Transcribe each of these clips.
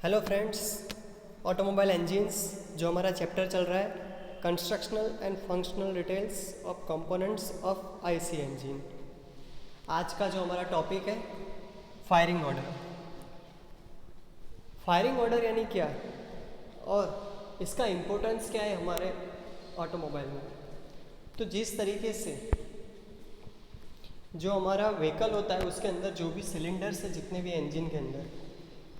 Hello friends, automobile engines जो हमारा chapter चल रहा है constructional and functional details of components of IC engine. आज का जो हमारा टॉपिक है फायरिंग ऑर्डर। फायरिंग ऑर्डर यानी क्या और इसका इम्पोर्टेंस क्या है हमारे ऑटोमोबाइल में। तो जिस तरीके से जो हमारा व्हीकल होता है उसके अंदर जो भी सिलेंडर्स है जितने भी इंजन के अंदर,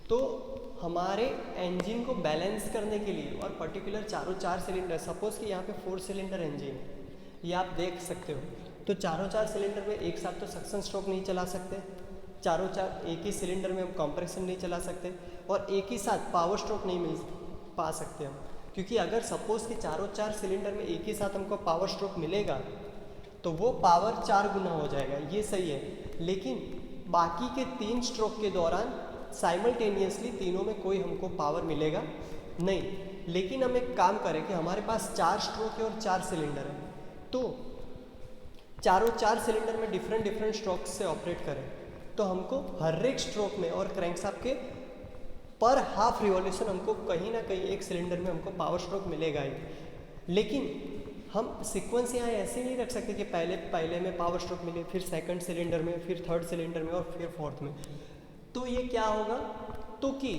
तो हमारे इंजन को बैलेंस करने के लिए और पर्टिकुलर चार सिलेंडर, सपोज़ कि यहाँ पे 4 सिलेंडर इंजन है, ये आप देख सकते हो। तो चार सिलेंडर में एक साथ तो सक्शन स्ट्रोक नहीं चला सकते, चार एक ही सिलेंडर में हम कंप्रेशन नहीं चला सकते और एक ही साथ पावर स्ट्रोक नहीं मिल पा सकते हम, क्योंकि अगर सपोज़ कि चार सिलेंडर में एक ही साथ हमको पावर स्ट्रोक मिलेगा तो वो पावर 4 गुना हो जाएगा, ये सही है। लेकिन बाकी के 3 स्ट्रोक के दौरान साइमल्टेनियसली तीनों में कोई हमको पावर मिलेगा नहीं। लेकिन हम एक काम करें कि हमारे पास 4 स्ट्रोक है और 4 सिलेंडर है, तो चार सिलेंडर में डिफरेंट स्ट्रोक से ऑपरेट करें तो हमको हर एक स्ट्रोक में और क्रैंकशाफ्ट के पर हाफ रिवॉल्यूशन हमको कहीं ना कहीं एक सिलेंडर में हमको पावर स्ट्रोक मिलेगा ही। लेकिन हम सीक्वेंस यहाँ ऐसे नहीं रख सकते कि पहले में पावर स्ट्रोक मिले, फिर सेकंड सिलेंडर में, फिर थर्ड सिलेंडर में और फिर फोर्थ में। तो ये क्या होगा, तो कि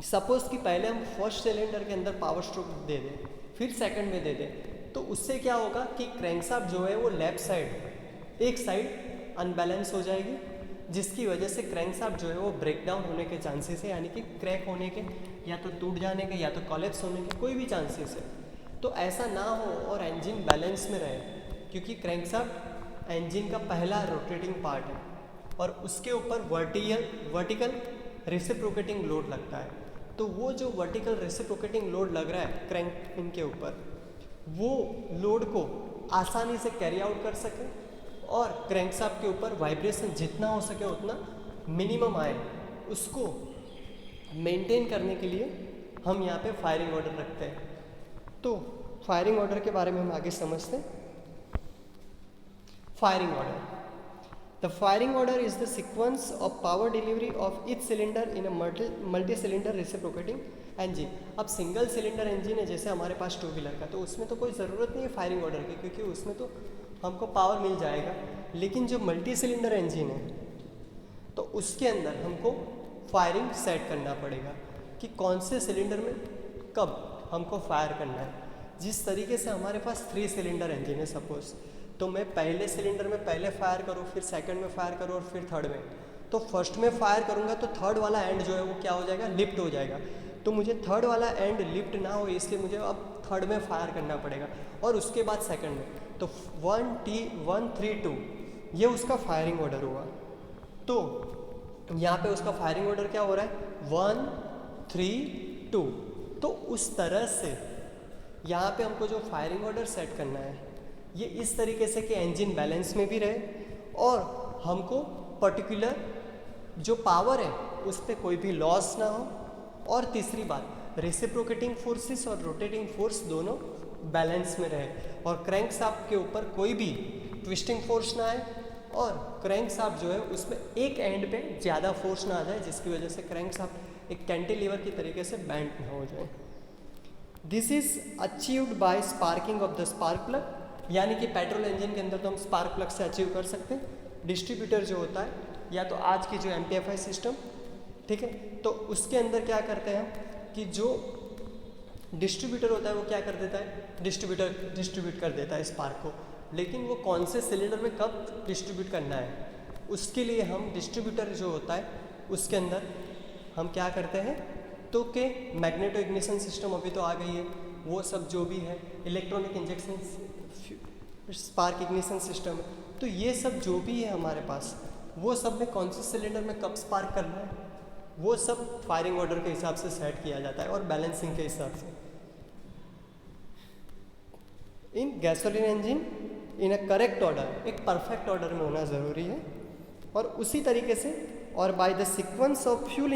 सपोज कि पहले हम फर्स्ट सिलेंडर के अंदर पावर स्ट्रोक दे दें, फिर सेकंड में दे दें, तो उससे क्या होगा कि क्रैंकशाफ्ट जो है वो लेफ्ट साइड एक साइड अनबैलेंस हो जाएगी, जिसकी वजह से क्रैंकशाफ्ट जो है वो ब्रेक डाउन होने के चांसेस है, यानी कि क्रैक होने के, या तो टूट जाने के, या तो कोलैप्स होने के, कोई भी चांसेस है। तो ऐसा ना हो और इंजन बैलेंस में रहे, क्योंकि क्रैंकशाफ्ट इंजन का पहला रोटेटिंग पार्ट है और उसके ऊपर वर्टिकल रेसिप्रोकेटिंग लोड लगता है। तो वो जो वर्टिकल रेसिप्रोकेटिंग लोड लग रहा है क्रैंक पिन के ऊपर, वो लोड को आसानी से कैरी आउट कर सके और क्रैंकशाफ्ट के ऊपर वाइब्रेशन जितना हो सके उतना मिनिमम आए, उसको मेंटेन करने के लिए हम यहाँ पे फायरिंग ऑर्डर रखते हैं। तो फायरिंग ऑर्डर के बारे में हम आगे समझते हैं। Firing order, the firing order is the sequence of power delivery of each cylinder in a multi-cylinder reciprocating engine। अब सिंगल सिलेंडर इंजन है जैसे हमारे पास 2 व्हीलर का, तो उसमें तो कोई ज़रूरत नहीं है फायरिंग ऑर्डर की, क्योंकि उसमें तो हमको पावर मिल जाएगा। लेकिन जो मल्टी सिलेंडर इंजन है तो उसके अंदर हमको फायरिंग सेट करना पड़ेगा कि कौन से सिलेंडर में कब हमको फायर करना है। जिस तरीके से हमारे पास 3 सिलेंडर इंजन है सपोज़, तो मैं पहले सिलेंडर में पहले फायर करूँ, फिर सेकंड में फायर करूँ और फिर थर्ड में, तो फर्स्ट में फायर करूँगा तो थर्ड वाला एंड जो है वो क्या हो जाएगा, लिफ्ट हो जाएगा। तो मुझे थर्ड वाला एंड लिफ्ट ना हो इसलिए मुझे अब थर्ड में फायर करना पड़ेगा और उसके बाद सेकंड में। तो 1 3 2 ये उसका फायरिंग ऑर्डर हुआ। तो यहाँ पे उसका फायरिंग ऑर्डर क्या हो रहा है, 1 3 2। तो उस तरह से यहाँ पे हमको जो फायरिंग ऑर्डर सेट करना है ये इस तरीके से कि इंजन बैलेंस में भी रहे और हमको पर्टिकुलर जो पावर है उस पर कोई भी लॉस ना हो। और तीसरी बात, रेसिप्रोकेटिंग फोर्सेस और रोटेटिंग फोर्स दोनों बैलेंस में रहे और क्रैंकशाफ्ट के ऊपर कोई भी ट्विस्टिंग फोर्स ना आए और क्रैंकशाफ्ट जो है उसमें एक एंड पे ज़्यादा फोर्स ना आ जाए, जिसकी वजह से क्रैंकशाफ्ट एक कैंटिलीवर की तरीके से बैंड ना हो जाए। This is achieved by sparking of the spark plug, यानी कि पेट्रोल इंजन के अंदर तो हम स्पार्क प्लग से अचीव कर सकते हैं। डिस्ट्रीब्यूटर जो होता है या तो आज की जो MPFI सिस्टम, ठीक है, तो उसके अंदर क्या करते हैं कि जो डिस्ट्रीब्यूटर होता है वो क्या कर देता है, डिस्ट्रीब्यूट कर देता है स्पार्क को। लेकिन वो कौन से सिलेंडर में कब डिस्ट्रीब्यूट करना है, उसके लिए हम डिस्ट्रीब्यूटर जो होता है उसके अंदर हम क्या करते हैं, तो कि मैग्नेटो इग्निशन सिस्टम अभी तो आ गई है, वो सब जो भी है electronic injection spark ignition system, तो ये सब जो भी है हमारे पास वो सब में कौन से सिलेंडर में कब स्पार्क करना है वो सब फायरिंग ऑर्डर के हिसाब से सेट किया जाता है और बैलेंसिंग के हिसाब से। In gasoline engine in a correct order, एक परफेक्ट ऑर्डर में होना ज़रूरी है। और उसी तरीके से और by the sequence of fuel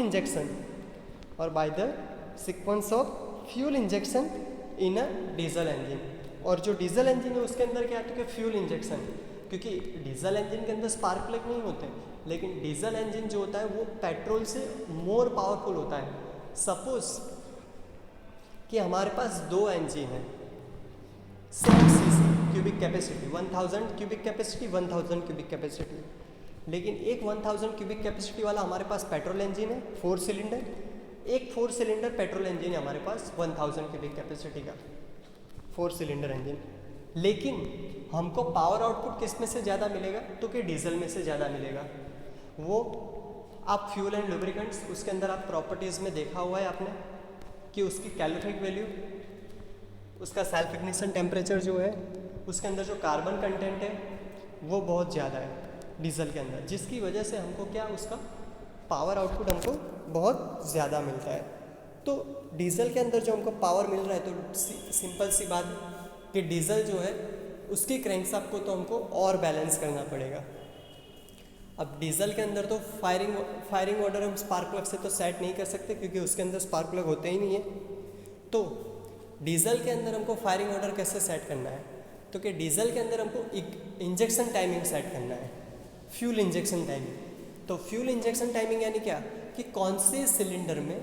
injection in a diesel engine. और जो डीजल इंजन है उसके अंदर क्या है कि फ्यूल इंजेक्शन, क्योंकि डीजल इंजन के अंदर स्पार्क प्लग नहीं होते, लेकिन डीजल इंजन जो होता है वो पेट्रोल से मोर पावरफुल होता है। सपोज कि हमारे पास 2 इंजन है, same CC cubic capacity, 1000 cubic capacity, 1000 cubic capacity, लेकिन एक 1000 क्यूबिक कैपेसिटी वाला हमारे पास पेट्रोल इंजन है 4 सिलेंडर, एक 4 सिलेंडर पेट्रोल इंजन है हमारे पास 1000 क्यूबिक कैपेसिटी का 4 सिलेंडर इंजन। लेकिन हमको पावर आउटपुट किस में से ज़्यादा मिलेगा, तो कि डीजल में से ज़्यादा मिलेगा। वो आप फ्यूल एंड लुब्रिकेंट्स उसके अंदर आप प्रॉपर्टीज़ में देखा हुआ है आपने कि उसकी कैलोरिफिक वैल्यू, उसका सेल्फ इग्निशन टेम्परेचर जो है, उसके अंदर जो कार्बन कंटेंट है वो बहुत ज़्यादा है डीजल के अंदर, जिसकी वजह से हमको क्या उसका पावर आउटपुट हमको बहुत ज़्यादा मिलता है। तो डीजल के अंदर जो हमको पावर मिल रहा है, तो सिंपल सी बात है कि डीजल जो है उसकी क्रैंकशाफ्ट को तो हमको और बैलेंस करना पड़ेगा। अब डीजल के अंदर तो फायरिंग ऑर्डर हम स्पार्क प्लग से तो सेट नहीं कर सकते क्योंकि उसके अंदर स्पार्क प्लग होते ही नहीं है। तो डीजल के अंदर हमको फायरिंग ऑर्डर कैसे सेट करना है, तो कि डीजल के अंदर हमको एक इंजेक्शन टाइमिंग सेट करना है, फ्यूल इंजेक्शन टाइमिंग। तो फ्यूल इंजेक्शन टाइमिंग यानी क्या कि कौन से सिलेंडर में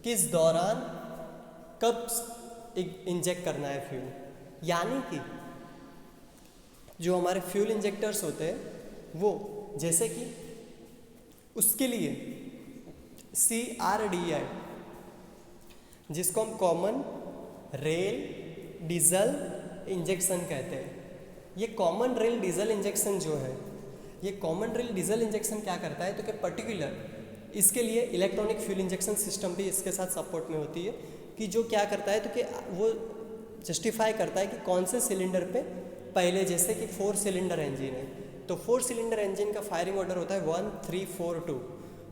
किस दौरान कब इंजेक्ट करना है फ्यूल, यानी कि जो हमारे फ्यूल इंजेक्टर्स होते हैं वो जैसे कि उसके लिए CRDI, जिसको हम कॉमन रेल डीजल इंजेक्शन कहते हैं, ये कॉमन रेल डीजल इंजेक्शन जो है, ये कॉमन रेल डीजल इंजेक्शन क्या करता है, तो कि पर्टिकुलर इसके लिए इलेक्ट्रॉनिक फ्यूल इंजेक्शन सिस्टम भी इसके साथ सपोर्ट में होती है कि जो क्या करता है, तो कि वो जस्टिफाई करता है कि कौन से सिलेंडर पे पहले, जैसे कि 4 सिलेंडर इंजन है तो 4 सिलेंडर इंजन का फायरिंग ऑर्डर होता है 1342।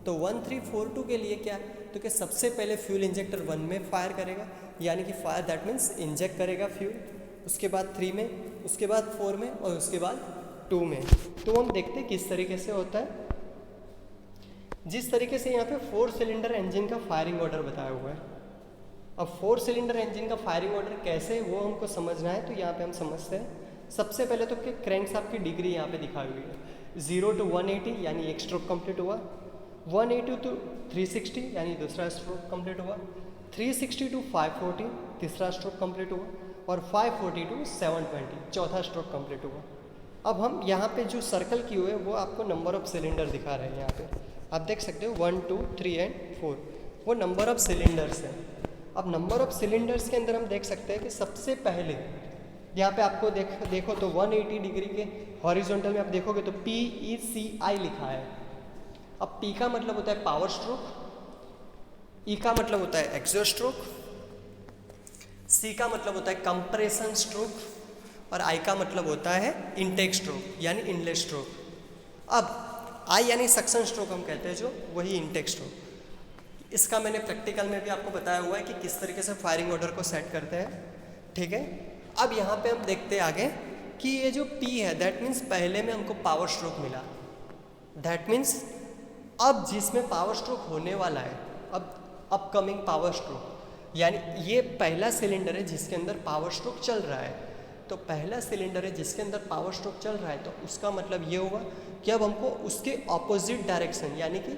तो 1342 के लिए क्या, तो कि सबसे पहले फ्यूल इंजेक्टर 1 में फायर करेगा, यानी कि फायर दैट मीन्स इंजेक्ट करेगा फ्यूल, उसके बाद 3 में, उसके बाद 4 में और उसके बाद 2 में। तो हम देखते हैं किस तरीके से होता है। जिस तरीके से यहाँ पे 4 सिलेंडर इंजन का फायरिंग ऑर्डर बताया हुआ है, अब 4 सिलेंडर इंजन का फायरिंग ऑर्डर कैसे वो हमको समझना है। तो यहाँ पे हम समझते हैं सबसे पहले तो कि क्रैंकशाफ्ट की डिग्री यहाँ पे दिखाई हुई है 0 to 180 यानी एक स्ट्रोक कंप्लीट हुआ, 180 to 360 यानी दूसरा स्ट्रोक कंप्लीट हुआ, 360 to 540 तीसरा स्ट्रोक कंप्लीट हुआ और 540 to 720 चौथा स्ट्रोक कंप्लीट हुआ। अब हम यहाँ पे जो सर्कल किए हुए वो आपको नंबर ऑफ सिलेंडर दिखा रहे हैं। यहाँ पे आप देख सकते हो 1 2 3 एंड 4 वो नंबर ऑफ सिलेंडर्स है। अब नंबर ऑफ सिलेंडर्स के अंदर हम देख सकते हैं कि सबसे पहले यहाँ पे आपको देखो तो 180 डिग्री के हॉरिजॉन्टल में आप देखोगे तो PECI लिखा है। अब P का मतलब होता है पावर स्ट्रोक, E का मतलब होता है एग्जॉस्ट स्ट्रोक, C का मतलब होता है कंप्रेशन स्ट्रोक और I का मतलब होता है इनटेक स्ट्रोक यानी इनलेट स्ट्रोक। अब I यानी सक्शन स्ट्रोक हम कहते हैं जो, वही इनटेक स्ट्रोक। इसका मैंने प्रैक्टिकल में भी आपको बताया हुआ है कि किस तरीके से फायरिंग ऑर्डर को सेट करते हैं, ठीक है। अब यहाँ पे हम देखते हैं आगे कि ये जो P है दैट मीन्स पहले में हमको पावर स्ट्रोक मिला, दैट मीन्स अब जिसमें पावर स्ट्रोक होने वाला है, अब अपकमिंग पावर स्ट्रोक, यानी ये पहला सिलेंडर है जिसके अंदर पावर स्ट्रोक चल रहा है। तो पहला सिलेंडर है जिसके अंदर पावर स्ट्रोक चल रहा है, तो उसका मतलब ये होगा कि अब हमको उसके ऑपोजिट डायरेक्शन, यानी कि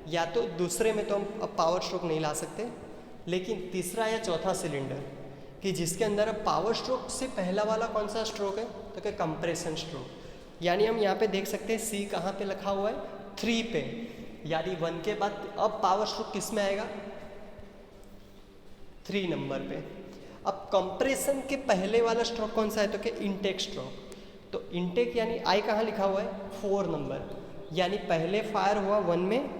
या तो दूसरे में तो हम अब पावर स्ट्रोक नहीं ला सकते, लेकिन तीसरा या चौथा सिलेंडर कि जिसके अंदर अब पावर स्ट्रोक से पहला वाला कौन सा स्ट्रोक है, तो क्या कंप्रेशन स्ट्रोक। यानी हम यहाँ पे देख सकते हैं C कहाँ पे लिखा हुआ है 3 पे, यानी 1 के बाद अब पावर स्ट्रोक किस में आएगा 3 नंबर पे। अब कंप्रेशन के पहले वाला स्ट्रोक कौन सा है, तो क्या इनटेक स्ट्रोक। तो इनटेक यानी I कहाँ लिखा हुआ है 4 नंबर, यानी पहले फायर हुआ 1 में,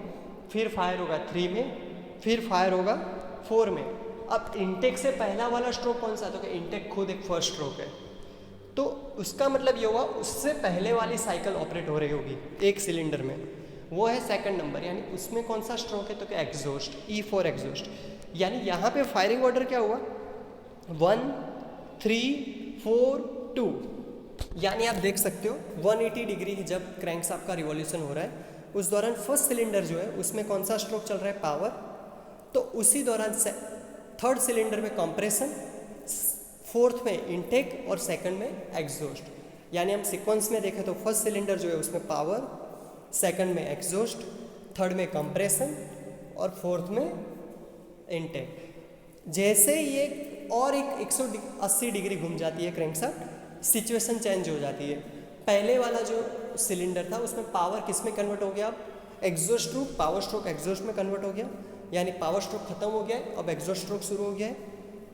फिर फायर होगा 3 में, फिर फायर होगा 4 में। अब इनटेक से पहला वाला स्ट्रोक कौन सा है, तो क्या इनटेक खुद एक फर्स्ट स्ट्रोक है। तो उसका मतलब ये हुआ उससे पहले वाली साइकिल ऑपरेट हो रही होगी एक सिलेंडर में, वो है सेकंड नंबर, यानी उसमें कौन सा स्ट्रोक है, तो क्या एग्जॉस्ट, E फॉर एग्जॉस्ट। यानी यहाँ पे फायरिंग ऑर्डर क्या हुआ 1 3 4 2, यानी आप देख सकते हो 180 डिग्री जब क्रैंकशाफ्ट का रिवॉल्यूशन हो रहा है उस दौरान फर्स्ट सिलेंडर जो है उसमें कौन सा स्ट्रोक चल रहा है पावर, तो उसी दौरान थर्ड सिलेंडर में कंप्रेशन, फोर्थ में इनटेक और सेकंड में एग्जॉस्ट। यानी हम सीक्वेंस में देखें तो फर्स्ट सिलेंडर जो है उसमें पावर, सेकंड में एग्जॉस्ट, थर्ड में कंप्रेशन और फोर्थ में इंटेक्ट। जैसे ये और एक 180 डिग्री घूम जाती है क्रैंकशाफ्ट, सिचुएशन चेंज हो जाती है। पहले वाला जो सिलेंडर था उसमें पावर किस में कन्वर्ट हो गया, exhaust stroke, power stroke exhaust में कन्वर्ट हो गया, यानी पावर स्ट्रोक खत्म हो गया है, अब एग्जॉस्ट स्ट्रोक शुरू हो गया है।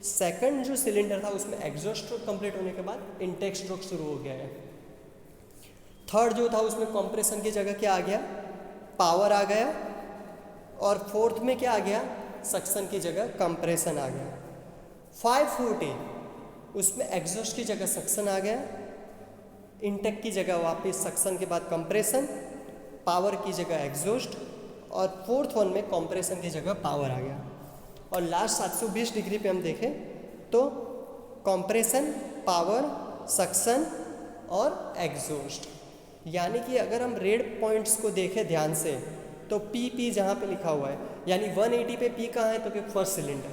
सेकंड जो सिलेंडर था उसमें एग्जॉस्ट स्ट्रोक कंप्लीट होने के बाद इंटेक स्ट्रोक शुरू हो गया है। थर्ड जो था उसमें कंप्रेशन की जगह क्या आ गया, पावर आ गया, और फोर्थ में क्या आ गया, सक्शन की जगह कंप्रेशन आ गया। 540 उसमें एग्जॉस्ट की जगह सक्शन आ गया, इंटेक की जगह वापस सक्शन के बाद कंप्रेशन, पावर की जगह एग्जॉस्ट, और फोर्थ वन में कंप्रेशन की जगह पावर आ गया। और लास्ट 720 डिग्री पे हम देखें तो कंप्रेशन, पावर, सक्शन और एग्जॉस्ट। यानी कि अगर हम रेड पॉइंट्स को देखें ध्यान से तो पी जहाँ पे लिखा हुआ है, यानी 180 पे पी कहाँ है तो कि फर्स्ट सिलेंडर,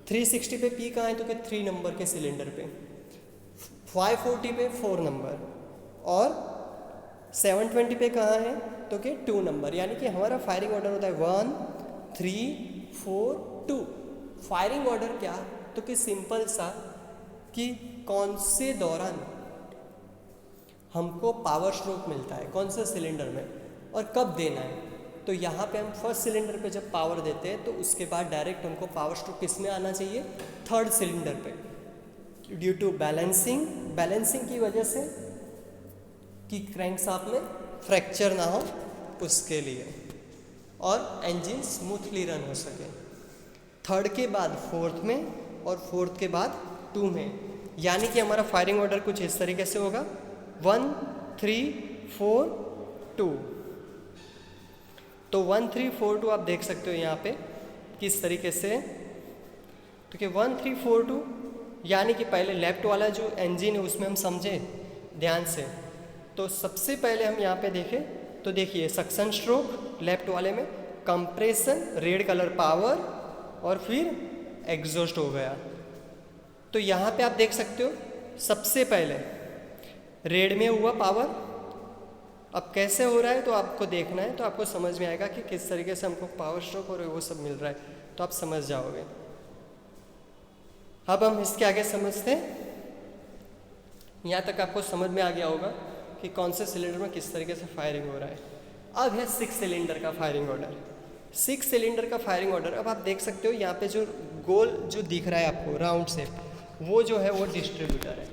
360 पे पी कहाँ है तो कि 3 नंबर के सिलेंडर पे, 540 पे 4 नंबर, और 720 पे कहाँ है तो कि 2 नंबर। यानी कि हमारा फायरिंग ऑर्डर होता है 1 3 4 2। फायरिंग ऑर्डर क्या तो कि सिंपल सा कि कौन से दौरान हमको पावर स्ट्रोक मिलता है, कौन से सिलेंडर में और कब देना है। तो यहाँ पे हम फर्स्ट सिलेंडर पे जब पावर देते हैं तो उसके बाद डायरेक्ट हमको पावर स्ट्रोक किस में आना चाहिए, थर्ड सिलेंडर पे, ड्यू टू बैलेंसिंग की वजह से कि क्रैंकशाफ्ट में फ्रैक्चर ना हो उसके लिए, और इंजन स्मूथली रन हो सके। थर्ड के बाद फोर्थ में और फोर्थ के बाद 2 में, यानी कि हमारा फायरिंग ऑर्डर कुछ इस तरीके से होगा 1 3 4 2। तो 1 3 4 2 आप देख सकते हो यहाँ पे किस तरीके से, तो कि 1 3 4 2, यानी कि पहले लेफ्ट वाला जो इंजन है उसमें हम समझे ध्यान से। तो सबसे पहले हम यहाँ पे देखें तो देखिए सक्शन स्ट्रोक लेफ्ट वाले में, कंप्रेशन रेड कलर पावर, और फिर एग्जॉस्ट हो गया। तो यहाँ पे आप देख सकते हो सबसे पहले रेड में हुआ पावर, अब कैसे हो रहा है तो आपको देखना है, तो आपको समझ में आएगा कि किस तरीके से हमको पावर स्ट्रोक और वो सब मिल रहा है, तो आप समझ जाओगे। अब हम इसके आगे समझते हैं। यहाँ तक आपको समझ में आ गया होगा कि कौन से सिलेंडर में किस तरीके से फायरिंग हो रहा है। अब है 6 सिलेंडर का फायरिंग ऑर्डर। 6 सिलेंडर का फायरिंग ऑर्डर, अब आप देख सकते हो यहाँ पे जो गोल जो दिख रहा है आपको राउंड से, वो जो है वो डिस्ट्रीब्यूटर है।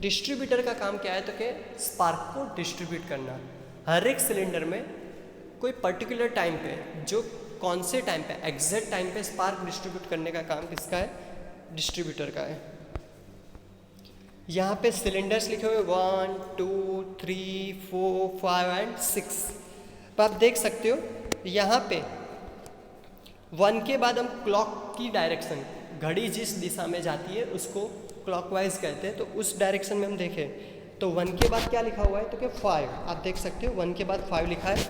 डिस्ट्रीब्यूटर का काम क्या है तो कि स्पार्क को डिस्ट्रीब्यूट करना। हर एक सिलेंडर में कोई पर्टिकुलर टाइम पे, जो कौन से टाइम पे, एग्जैक्ट टाइम पे स्पार्क डिस्ट्रीब्यूट करने का काम किसका है, डिस्ट्रीब्यूटर का है। यहाँ पे सिलेंडर्स लिखे हुए 1 2 3 4 5 एंड 6। तो आप देख सकते हो यहाँ पे 1 के बाद हम क्लॉक की डायरेक्शन, घड़ी जिस दिशा में जाती है उसको क्लॉकवाइज कहते हैं, तो उस डायरेक्शन में हम देखें तो 1 के बाद क्या लिखा हुआ है तो कि 5। आप देख सकते हो 1 के बाद 5 लिखा है,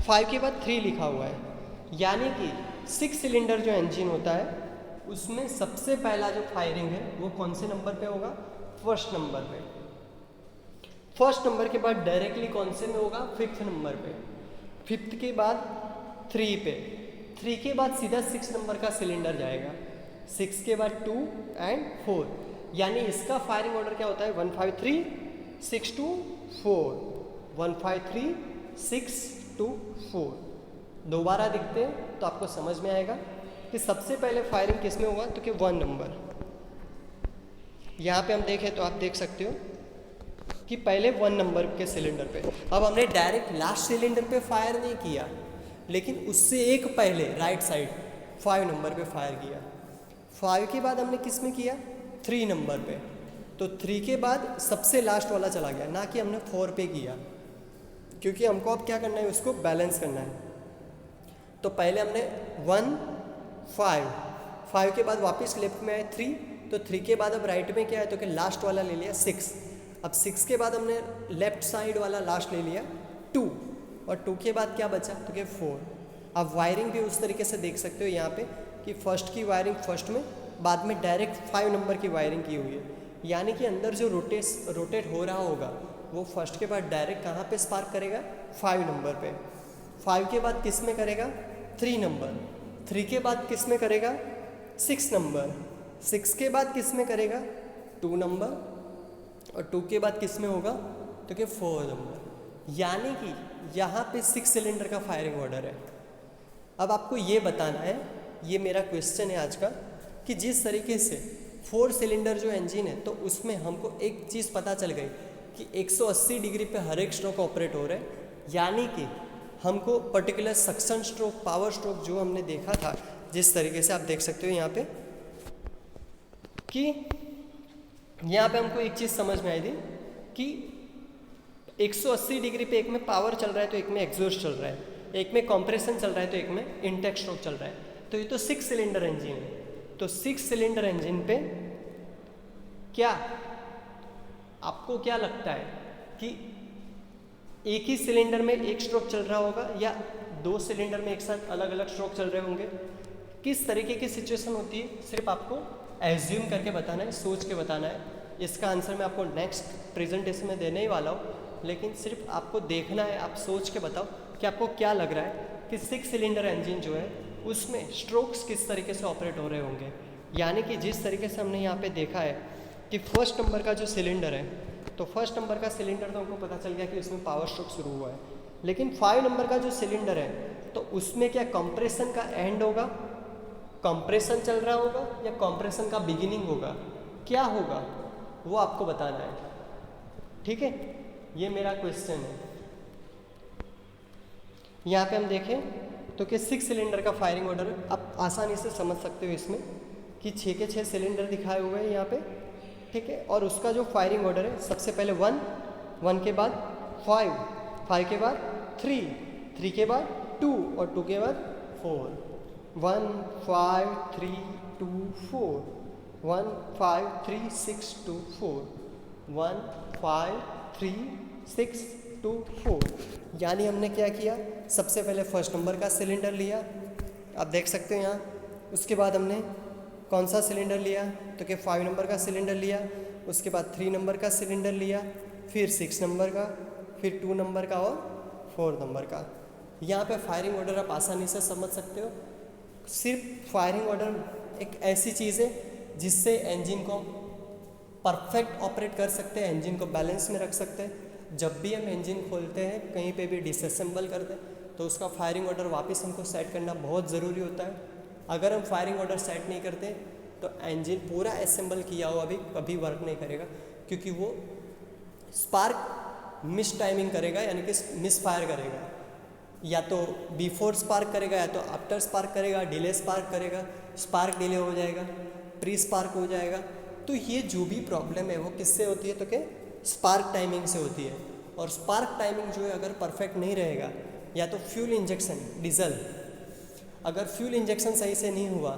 5 के बाद 3 लिखा हुआ है। यानी कि 6 सिलेंडर जो इंजन होता है उसमें सबसे पहला जो फायरिंग है वो कौन से नंबर पे होगा, फर्स्ट नंबर पे। फर्स्ट नंबर के बाद डायरेक्टली कौन से में होगा, 5th नंबर पे। 5th के बाद 3 पे, 3 के बाद सीधा 6 नंबर का सिलेंडर जाएगा, 6 के बाद 2 एंड 4। यानी इसका फायरिंग ऑर्डर क्या होता है 1 5 3 6 2 4, 1 5 3 6 2 4। दोबारा दिखते हैं तो आपको समझ में आएगा कि सबसे पहले फायरिंग किस में होगा तो कि 1 नंबर। यहाँ पे हम देखें तो आप देख सकते हो कि पहले 1 नंबर के सिलेंडर पे। अब हमने डायरेक्ट लास्ट सिलेंडर पे फायर नहीं किया, लेकिन उससे एक पहले राइट साइड 5 नंबर पे फायर किया। 5 के बाद हमने किस में किया, 3 नंबर पे। तो 3 के बाद सबसे लास्ट वाला चला गया, ना कि हमने 4 पे किया, क्योंकि हमको अब क्या करना है, उसको बैलेंस करना है। तो पहले हमने 1 5 के बाद वापस लेफ्ट में आए 3, तो 3 के बाद अब राइट में क्या है तो कि लास्ट वाला ले लिया 6। अब 6 के बाद हमने लेफ्ट साइड वाला लास्ट ले लिया 2, और 2 के बाद क्या बचा तो कि 4। अब वायरिंग भी उस तरीके से देख सकते हो यहाँ पे कि फर्स्ट की वायरिंग फर्स्ट में, बाद में डायरेक्ट 5 नंबर की वायरिंग की हुई है। यानी कि अंदर जो रोटेट हो रहा होगा वो फर्स्ट के बाद डायरेक्ट कहाँ पे स्पार्क करेगा, 5 नंबर पे। 5 के बाद किस में करेगा, 3 नंबर। 3 के बाद किस में करेगा, 6 नंबर, 6 के बाद किस में करेगा 2 नंबर, और 2 के बाद किस में होगा तो कि 4 नंबर। यानी कि यहाँ पे 6 सिलेंडर का फायरिंग ऑर्डर है। अब आपको ये बताना है, ये मेरा क्वेश्चन है आज का, कि जिस तरीके से 4 सिलेंडर जो इंजन है तो उसमें हमको एक चीज़ पता चल गई कि 180 डिग्री पे हर एक स्ट्रोक ऑपरेट हो रहे हैं। यानी कि हमको particular suction stroke, power stroke जो हमने देखा था, जिस तरीके से आप देख सकते हो यहाँ पे कि यहाँ पे हमको एक चीज़ समझ में आई थी कि 180 डिग्री पे एक में पावर चल रहा है तो एक में एग्जॉस्ट चल रहा है, एक में कंप्रेशन चल रहा है तो एक में इंटेक स्ट्रोक चल रहा है। तो ये तो 6 सिलेंडर इंजन है। तो 6 सिलेंडर इंजन पे क्या आपको क्या लगता है कि एक ही सिलेंडर में एक स्ट्रोक चल रहा होगा या 2 सिलेंडर में एक साथ अलग अलग स्ट्रोक चल रहे होंगे? किस तरीके की सिचुएशन होती है सिर्फ आपको एज्यूम करके बताना है, सोच के बताना है। इसका आंसर मैं आपको नेक्स्ट प्रेजेंटेशन में देने ही वाला हूँ, लेकिन सिर्फ आपको देखना है, आप सोच के बताओ कि आपको क्या लग रहा है कि 6 सिलेंडर इंजन जो है उसमें स्ट्रोक्स किस तरीके से ऑपरेट हो रहे होंगे। यानी कि जिस तरीके से हमने यहाँ पे देखा है कि फर्स्ट नंबर का जो सिलेंडर है, तो फर्स्ट नंबर का सिलेंडर तो हमको पता चल गया कि उसमें पावर स्ट्रोक शुरू हुआ है, लेकिन 5 नंबर का जो सिलेंडर है तो उसमें क्या कंप्रेशन का एंड होगा, कंप्रेशन चल रहा होगा या कंप्रेशन का बिगिनिंग होगा, क्या होगा वो आपको बताना है। ठीक है, ये मेरा क्वेश्चन है। यहाँ पे हम देखें तो कि 6 सिलेंडर का फायरिंग ऑर्डर आप आसानी से समझ सकते हो इसमें कि 6 के 6 सिलेंडर दिखाए हुए हैं यहाँ पे। ठीक है, और उसका जो फायरिंग ऑर्डर है सबसे पहले 1, 1 के बाद 5, 5 के बाद 3, 3 के बाद 2 और 2 के बाद 4, 1 5 3 2 4, 1 5 3 6 2 4, 1 5 3 6 2 4। यानी हमने क्या किया, सबसे पहले फर्स्ट नंबर का सिलेंडर लिया, आप देख सकते हो यहाँ। उसके बाद हमने कौन सा सिलेंडर लिया तो कि 5 नंबर का सिलेंडर लिया, उसके बाद 3 नंबर का सिलेंडर लिया, फिर 6 नंबर का, फिर 2 नंबर का और 4 नंबर का। यहाँ पे फायरिंग ऑर्डर आप आसानी से समझ सकते हो। सिर्फ फायरिंग ऑर्डर एक ऐसी चीज़ है जिससे इंजन को परफेक्ट ऑपरेट कर सकते हैं, इंजन को बैलेंस में रख सकते हैं। जब भी हम इंजन खोलते हैं, कहीं पे भी डिसअसेंबल करते हैं, तो उसका फायरिंग ऑर्डर वापस हमको सेट करना बहुत ज़रूरी होता है। अगर हम फायरिंग ऑर्डर सेट नहीं करते तो इंजन पूरा असेंबल किया हुआ भी कभी वर्क नहीं करेगा, क्योंकि वो स्पार्क मिस टाइमिंग करेगा, यानी कि मिस फायर करेगा। या तो बिफोर स्पार्क करेगा या तो आफ्टर स्पार्क करेगा, डिले स्पार्क करेगा, स्पार्क डिले हो जाएगा, प्री स्पार्क हो जाएगा। तो ये जो भी प्रॉब्लम है वो किससे होती है तो कि स्पार्क टाइमिंग से होती है। और स्पार्क टाइमिंग जो है अगर परफेक्ट नहीं रहेगा, या तो फ्यूल इंजेक्शन डीजल, अगर फ्यूल इंजेक्शन सही से नहीं हुआ,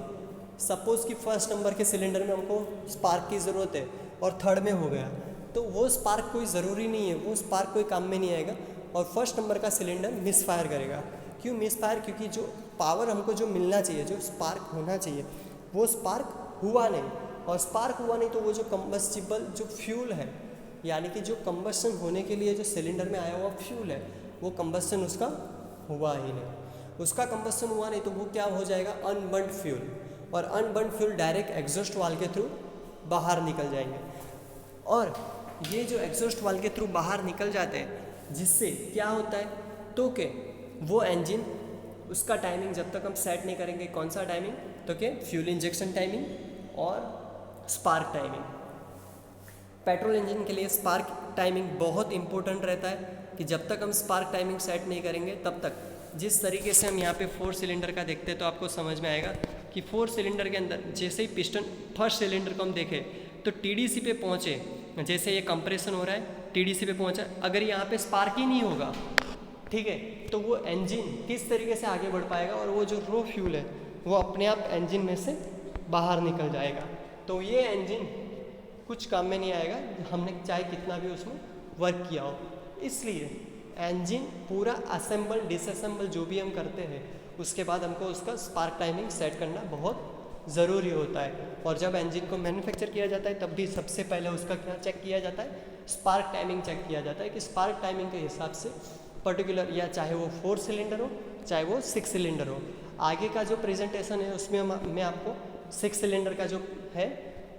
सपोज़ कि फर्स्ट नंबर के सिलेंडर में हमको स्पार्क की ज़रूरत है और थर्ड में हो गया, तो वो स्पार्क कोई ज़रूरी नहीं है, वो स्पार्क कोई काम में नहीं आएगा और फर्स्ट नंबर का सिलेंडर मिस फायर करेगा। क्यों मिस फायर? क्योंकि जो पावर हमको जो मिलना चाहिए, जो स्पार्क होना चाहिए, वो स्पार्क हुआ नहीं। और स्पार्क हुआ नहीं तो वो जो कंबस्टिबल जो फ्यूल है, यानी कि जो कंबस्शन होने के लिए जो सिलेंडर में आया हुआ फ्यूल है, वो कंबस्शन उसका हुआ ही नहीं। उसका कंबस्शन हुआ नहीं तो वो क्या हो जाएगा, अनबर्न्ड फ्यूल, और unburned fuel direct exhaust valve के थ्रू बाहर निकल जाएंगे। और ये जो एग्जॉस्ट वाल्व के थ्रू बाहर निकल जाते हैं, जिससे क्या होता है तो कि वो इंजन, उसका टाइमिंग जब तक हम सेट नहीं करेंगे, कौन सा टाइमिंग तो कि फ्यूल इंजेक्शन टाइमिंग और स्पार्क टाइमिंग। पेट्रोल इंजन के लिए स्पार्क टाइमिंग बहुत इंपॉर्टेंट रहता है कि जब तक हम स्पार्क टाइमिंग सेट नहीं करेंगे तब तक। जिस तरीके से हम यहाँ पे 4 सिलेंडर का देखते हैं तो आपको समझ में आएगा कि 4 सिलेंडर के अंदर जैसे ही पिस्टन फर्स्ट सिलेंडर को हम देखें तो टीडीसी पे पहुँचे, जैसे ये कंप्रेशन हो रहा है टीडीसी पे पहुँचा, अगर यहाँ पे स्पार्क ही नहीं होगा, ठीक है, तो वो इंजन किस तरीके से आगे बढ़ पाएगा और वो जो रो फ्यूल है वो अपने आप इंजन में से बाहर निकल जाएगा। तो ये इंजन कुछ काम में नहीं आएगा, हमने चाहे कितना भी उसमें वर्क किया हो। इसलिए इंजन पूरा असेंबल डिसअसेंबल जो भी हम करते हैं, उसके बाद हमको उसका स्पार्क टाइमिंग सेट करना बहुत ज़रूरी होता है। और जब इंजन को मैन्युफैक्चर किया जाता है तब भी सबसे पहले उसका क्या चेक किया जाता है, स्पार्क टाइमिंग चेक किया जाता है कि स्पार्क टाइमिंग के हिसाब से पर्टिकुलर, या चाहे वो 4 सिलेंडर हो चाहे वो 6 सिलेंडर हो, आगे का जो प्रेजेंटेशन है उसमें मैं आपको 6 सिलेंडर का जो है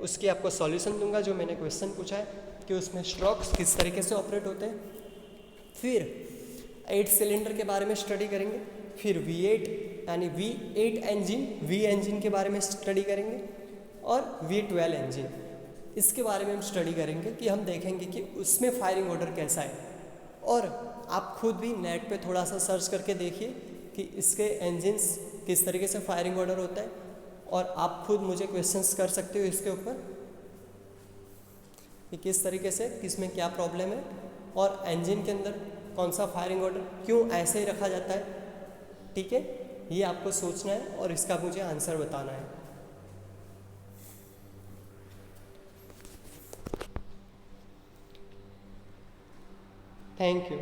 उसकी आपको सॉल्यूशन दूंगा, जो मैंने क्वेश्चन पूछा है कि उसमें स्ट्रोक्स किस तरीके से ऑपरेट होते हैं। फिर 8 सिलेंडर के बारे में स्टडी करेंगे, फिर V8 यानी V इंजन के बारे में स्टडी करेंगे, और V12 इंजन, इसके बारे में हम स्टडी करेंगे कि हम देखेंगे कि उसमें फायरिंग ऑर्डर कैसा है। और आप खुद भी नेट पे थोड़ा सा सर्च करके देखिए कि इसके इंजन्स किस तरीके से फायरिंग ऑर्डर होता है, और आप खुद मुझे क्वेश्चंस कर सकते हो इसके ऊपर कि किस तरीके से किस में क्या प्रॉब्लम है, और इंजन के अंदर कौन सा फायरिंग ऑर्डर क्यों ऐसे ही रखा जाता है। ठीक है, ये आपको सोचना है और इसका मुझे आंसर बताना है। Thank you.